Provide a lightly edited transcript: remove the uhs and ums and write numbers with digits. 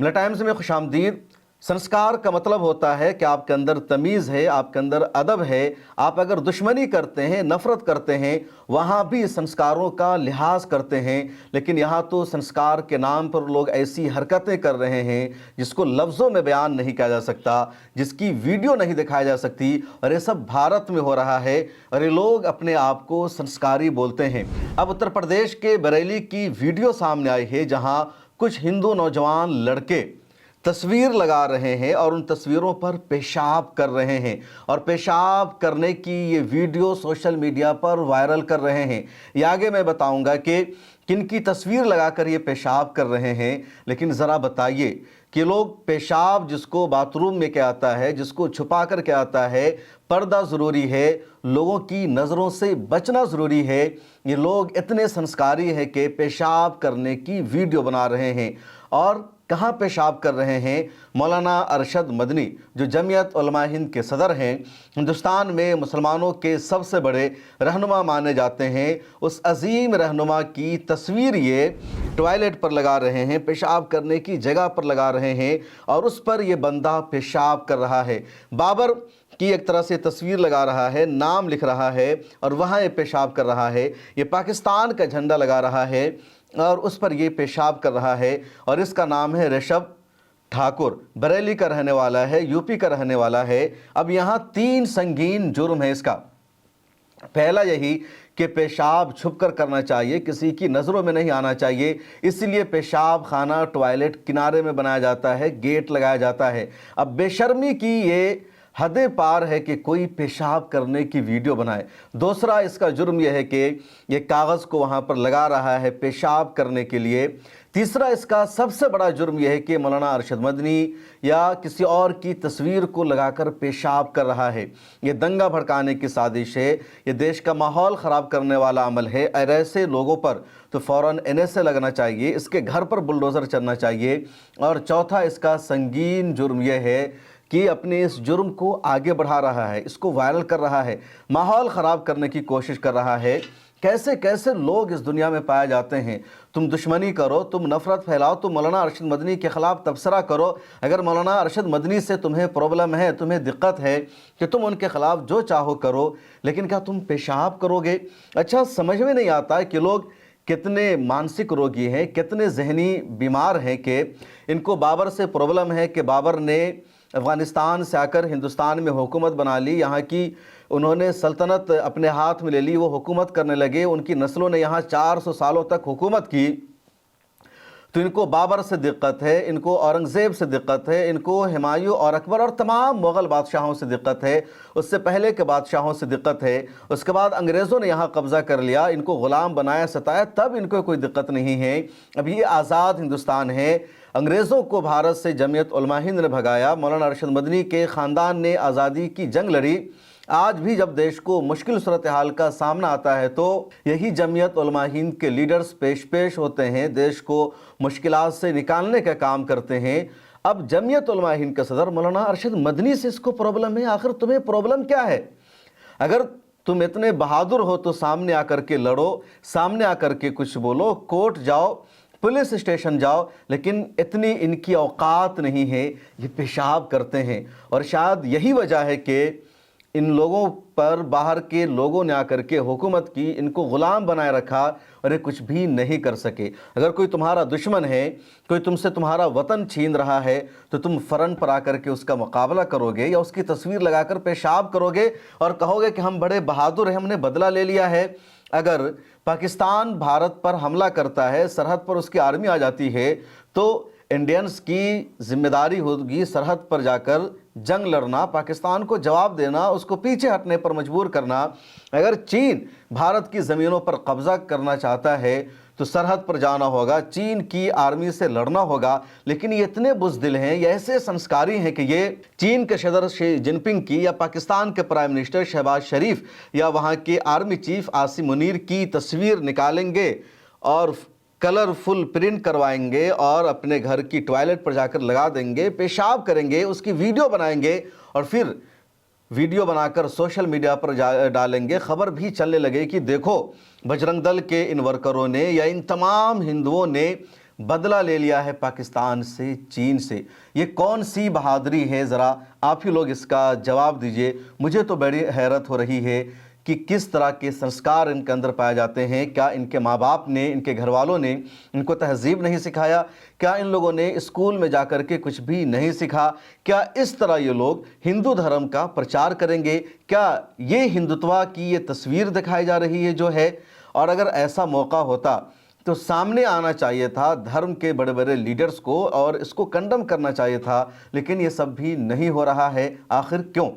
मिला टाइम्स में खुश आमदीद। संस्कार का मतलब होता है कि आपके अंदर तमीज़ है, आपके अंदर अदब है। आप अगर दुश्मनी करते हैं, नफ़रत करते हैं, वहाँ भी संस्कारों का लिहाज करते हैं। लेकिन यहाँ तो संस्कार के नाम पर लोग ऐसी हरकतें कर रहे हैं जिसको लफ्ज़ों में बयान नहीं किया जा सकता, जिसकी वीडियो नहीं दिखाई जा सकती, और ये सब भारत में हो रहा है। और ये लोग अपने आप को संस्कारी बोलते हैं। अब उत्तर प्रदेश के बरेली की वीडियो सामने आई है, जहाँ कुछ हिंदू नौजवान लड़के तस्वीर लगा रहे हैं और उन तस्वीरों पर पेशाब कर रहे हैं, और पेशाब करने की ये वीडियो सोशल मीडिया पर वायरल कर रहे हैं। ये आगे मैं बताऊंगा कि किन की तस्वीर लगाकर ये पेशाब कर रहे हैं। लेकिन ज़रा बताइए कि लोग पेशाब जिसको बाथरूम में क्या आता है, जिसको छुपा कर क्या आता है, पर्दा ज़रूरी है, लोगों की नज़रों से बचना ज़रूरी है। ये लोग इतने संस्कारी हैं कि पेशाब करने की वीडियो बना रहे हैं। और कहाँ पेशाब कर रहे हैं? मौलाना अरशद मदनी, जो जमीयत उलमा हिंद के सदर हैं, हिंदुस्तान में मुसलमानों के सबसे बड़े रहनुमा माने जाते हैं, उस अजीम रहनुमा की तस्वीर ये टॉयलेट पर लगा रहे हैं, पेशाब करने की जगह पर लगा रहे हैं, और उस पर ये बंदा पेशाब कर रहा है। बाबर की एक तरह से तस्वीर लगा रहा है, नाम लिख रहा है, और वहाँ ये पेशाब कर रहा है। ये पाकिस्तान का झंडा लगा रहा है और उस पर ये पेशाब कर रहा है। और इसका नाम है ऋषभ ठाकुर, बरेली का रहने वाला है, यूपी का रहने वाला है। अब यहाँ 3 संगीन जुर्म है इसका। पहला यही कि पेशाब छुप कर करना चाहिए, किसी की नज़रों में नहीं आना चाहिए, इसलिए पेशाब खाना टॉयलेट किनारे में बनाया जाता है, गेट लगाया जाता है। अब बेशर्मी की ये हदें पार है कि कोई पेशाब करने की वीडियो बनाए। दूसरा इसका जुर्म यह है कि ये कागज़ को वहाँ पर लगा रहा है पेशाब करने के लिए। तीसरा इसका सबसे बड़ा जुर्म यह है कि मौलाना अरशद मदनी या किसी और की तस्वीर को लगाकर पेशाब कर रहा है। ये दंगा भड़काने की साजिश है, ये देश का माहौल ख़राब करने वाला अमल है। और ऐसे लोगों पर तो फ़ौरन NSA लगना चाहिए, इसके घर पर बुलडोज़र चलना चाहिए। और चौथा इसका संगीन जुर्म यह है कि अपने इस जुर्म को आगे बढ़ा रहा है, इसको वायरल कर रहा है, माहौल ख़राब करने की कोशिश कर रहा है। कैसे कैसे लोग इस दुनिया में पाए जाते हैं। तुम दुश्मनी करो, तुम नफ़रत फैलाओ, तुम मौलाना अरशद मदनी के ख़िलाफ़ तबसरा करो। अगर मौलाना अरशद मदनी से तुम्हें प्रॉब्लम है, तुम्हें दिक्कत है कि तुम उनके ख़िलाफ़ जो चाहो करो, लेकिन क्या तुम पेशाब करोगे? अच्छा, समझ में नहीं आता है कि लोग कितने मानसिक रोगी हैं, कितने जहनी बीमार हैं कि इनको बाबर से प्रॉब्लम है कि बाबर ने अफ़गानिस्तान से आकर हिंदुस्तान में हुकूमत बना ली, यहाँ की उन्होंने सल्तनत अपने हाथ में ले ली, वो हुकूमत करने लगे, उनकी नस्लों ने यहाँ 400 सालों तक हुकूमत की। तो इनको बाबर से दिक्कत है, इनको औरंगज़ेब से दिक्कत है, इनको हुमायूं और अकबर और तमाम मुग़ल बादशाहों से दिक्कत है, उससे पहले के बादशाहों से दिक्कत है। उसके बाद अंग्रेज़ों ने यहाँ कब्ज़ा कर लिया, इनको ग़ुलाम बनाया, सताया, तब इनको कोई दिक्कत नहीं है। अब ये आज़ाद हिंदुस्तान है। अंग्रेज़ों को भारत से जमीयत उलमा हिंद ने भगाया, मौलाना अरशद मदनी के ख़ानदान ने आज़ादी की जंग लड़ी। आज भी जब देश को मुश्किल सूरत हाल का सामना आता है तो यही जमीयत उलमा हिंद के लीडर्स पेश होते हैं, देश को मुश्किलात से निकालने का काम करते हैं। अब जमीयत उलमा हिंद का सदर मौलाना अरशद मदनी से इसको प्रॉब्लम है। आखिर तुम्हें प्रॉब्लम क्या है? अगर तुम इतने बहादुर हो तो सामने आकर के लड़ो, सामने आकर के कुछ बोलो, कोर्ट जाओ, पुलिस स्टेशन जाओ, लेकिन इतनी इनकी औकात नहीं है, ये पेशाब करते हैं। और शायद यही वजह है कि इन लोगों पर बाहर के लोगों ने आकर के हुकूमत की, इनको ग़ुलाम बनाए रखा और ये कुछ भी नहीं कर सके। अगर कोई तुम्हारा दुश्मन है, कोई तुमसे तुम्हारा वतन छीन रहा है, तो तुम फ़रन पर आकर के उसका मुकाबला करोगे या उसकी तस्वीर लगाकर पेशाब करोगे और कहोगे कि हम बड़े बहादुर हैं, हमने बदला ले लिया है। अगर पाकिस्तान भारत पर हमला करता है, सरहद पर उसकी आर्मी आ जाती है, तो इंडियंस की जिम्मेदारी होगी सरहद पर जाकर जंग लड़ना, पाकिस्तान को जवाब देना, उसको पीछे हटने पर मजबूर करना। अगर चीन भारत की ज़मीनों पर कब्ज़ा करना चाहता है तो सरहद पर जाना होगा, चीन की आर्मी से लड़ना होगा। लेकिन ये इतने बुज़दिल हैं, ये ऐसे संस्कारी हैं कि ये चीन के सदर शी जिनपिंग की या पाकिस्तान के प्राइम मिनिस्टर शहबाज शरीफ या वहाँ के आर्मी चीफ आसिम मुनीर की तस्वीर निकालेंगे और कलरफुल प्रिंट करवाएंगे और अपने घर की टॉयलेट पर जाकर लगा देंगे, पेशाब करेंगे, उसकी वीडियो बनाएंगे और फिर वीडियो बनाकर सोशल मीडिया पर डालेंगे। खबर भी चलने लगे कि देखो बजरंग दल के इन वर्करों ने या इन तमाम हिंदुओं ने بدلہ لے لیا ہے پاکستان سے، چین سے۔ یہ کون سی بہادری ہے؟ ذرا آپ ہی لوگ اس کا جواب دیجئے۔ مجھے تو بڑی حیرت ہو رہی ہے کہ کس طرح کے سنسکار ان کے اندر پائے جاتے ہیں۔ کیا ان کے ماں باپ نے، ان کے گھر والوں نے ان کو تہذیب نہیں سکھایا؟ کیا ان لوگوں نے اسکول میں جا کر کے کچھ بھی نہیں سیکھا؟ کیا اس طرح یہ لوگ ہندو دھرم کا پرچار کریں گے؟ کیا یہ ہندوتوا کی یہ تصویر دکھائی جا رہی ہے جو ہے؟ اور اگر ایسا موقع ہوتا تو سامنے آنا چاہیے تھا دھرم کے بڑے بڑے لیڈرز کو اور اس کو کنڈم کرنا چاہیے تھا، لیکن یہ سب بھی نہیں ہو رہا ہے۔ آخر کیوں؟